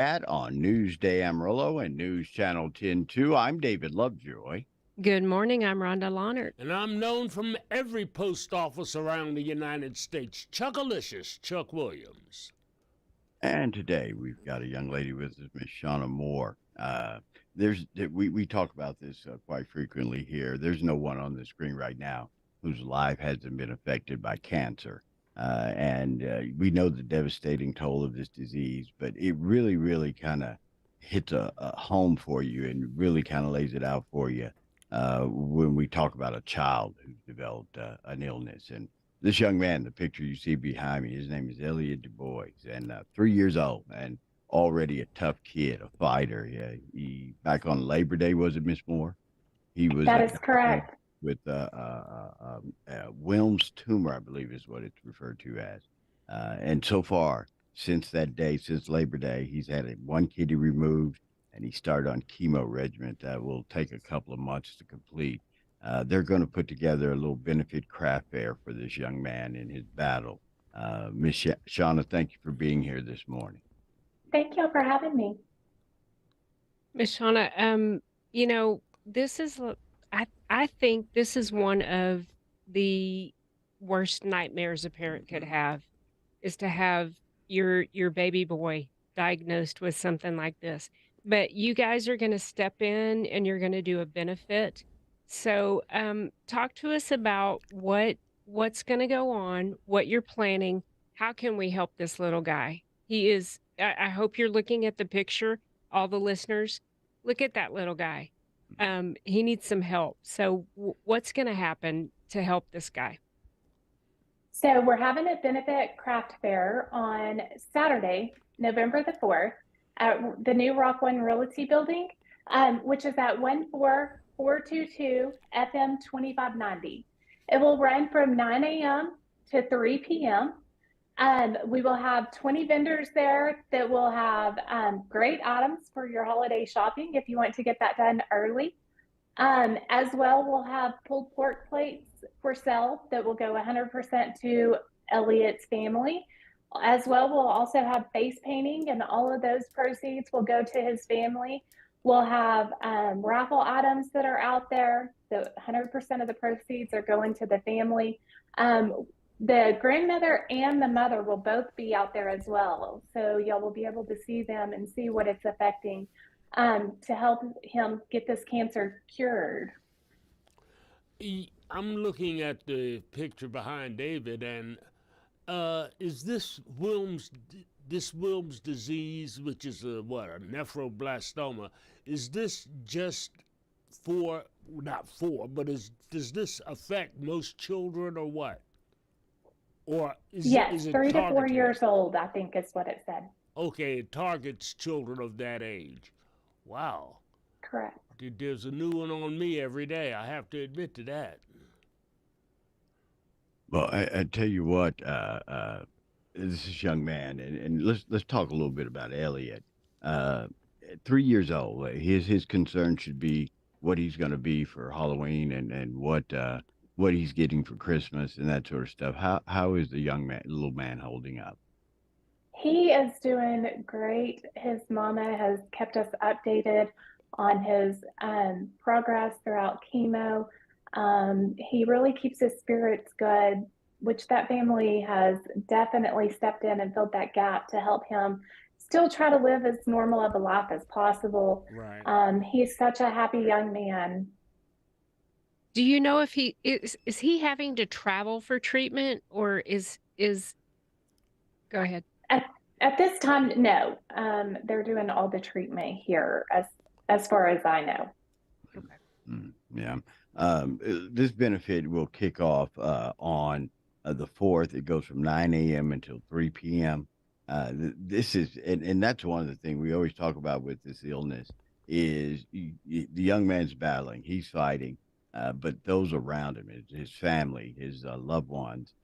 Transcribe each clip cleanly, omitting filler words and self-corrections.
At on Newsday Amarillo and News Channel 10-2. I'm David Lovejoy. Good morning. I'm Rhonda Lawnert. And I'm known from every post office around the United States. Chuckalicious Chuck Williams. And today we've got a young lady with us, Miss Shauna Moore. We talk about this quite frequently here. There's no one on the screen right now whose life hasn't been affected by cancer. And we know the devastating toll of this disease, but it really, really kind of hits a home for you and really kind of lays it out for you when we talk about a child who's developed an illness. And this young man, the picture you see behind me, his name is Elliot Du Bois, and 3 years old and already a tough kid, a fighter. Yeah, he back on Labor Day, was it, Miss Moore? He was That is correct. with Wilms Tumor, I believe is what it's referred to as. And so far, since that day, since Labor Day, he's had one kidney removed, and he started on chemo regimen that will take a couple of months to complete. They're going to put together a little benefit craft fair for this young man in his battle. Miss Shauna, thank you for being here this morning. Thank you for having me. Miss Shauna, this is, I think this is one of the worst nightmares a parent could have, is to have your baby boy diagnosed with something like this. But you guys are going to step in and you're going to do a benefit. So talk to us about what's going to go on, what you're planning. How can we help this little guy? I hope you're looking at the picture, all the listeners. Look at that little guy. He needs some help. So what's going to happen to help this guy? So we're having a benefit craft fair on Saturday, November the 4th, at the new Rock One Realty building, which is at 14422 FM 2590. It will run from 9 a.m. to 3 p.m. We will have 20 vendors there that will have great items for your holiday shopping if you want to get that done early. As well, we'll have pulled pork plates for sale that will go 100% to Elliot's family. As well, we'll also have face painting, and all of those proceeds will go to his family. We'll have raffle items that are out there. So 100% of the proceeds are going to the family. The grandmother and the mother will both be out there as well. So y'all will be able to see them and see what it's affecting to help him get this cancer cured. I'm looking at the picture behind David, and is this Wilms disease, which is a nephroblastoma, is this just does this affect most children or what? Or Yes, is it 3 to 4 targeted? years old, I think is what it said. Okay, it targets children of that age. Wow. Correct. There's a new one on me every day. I have to admit to that. Well, I tell you what, this is young man, and let's talk a little bit about Elliot. 3 years old, his concern should be what he's going to be for Halloween and what he's getting for Christmas and that sort of stuff. How is the little man holding up? He is doing great. His mama has kept us updated on his progress throughout chemo. He really keeps his spirits good, which that family has definitely stepped in and filled that gap to help him still try to live as normal of a life as possible. Right. He's such a happy young man. Do you know if he is he having to travel for treatment, or is go ahead. At this time, no. They're doing all the treatment here, as far as I know. Okay. Yeah. This benefit will kick off on the 4th. It goes from 9 a.m. until 3 p.m. This is, and that's one of the things we always talk about with this illness is the young man's battling, he's fighting, but those around him, his family, his loved ones,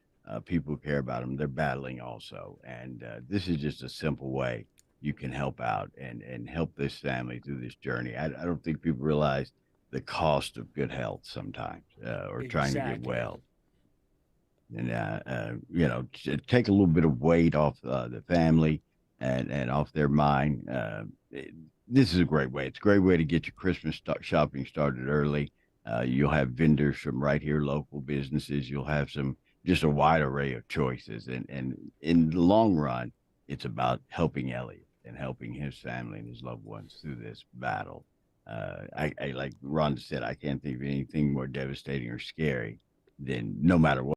people who care about him, they're battling also. And this is just a simple way you can help out and help this family through this journey. I don't think people realize the cost of good health sometimes, or trying to get well. And take a little bit of weight off the family. and off their mind. This is a great way. It's a great way to get your Christmas shopping started early. You'll have vendors from right here, local businesses. You'll have some just a wide array of choices, and in the long run, it's about helping Elliot and helping his family and his loved ones through this battle. I like Rhonda said, I can't think of anything more devastating or scary than no matter what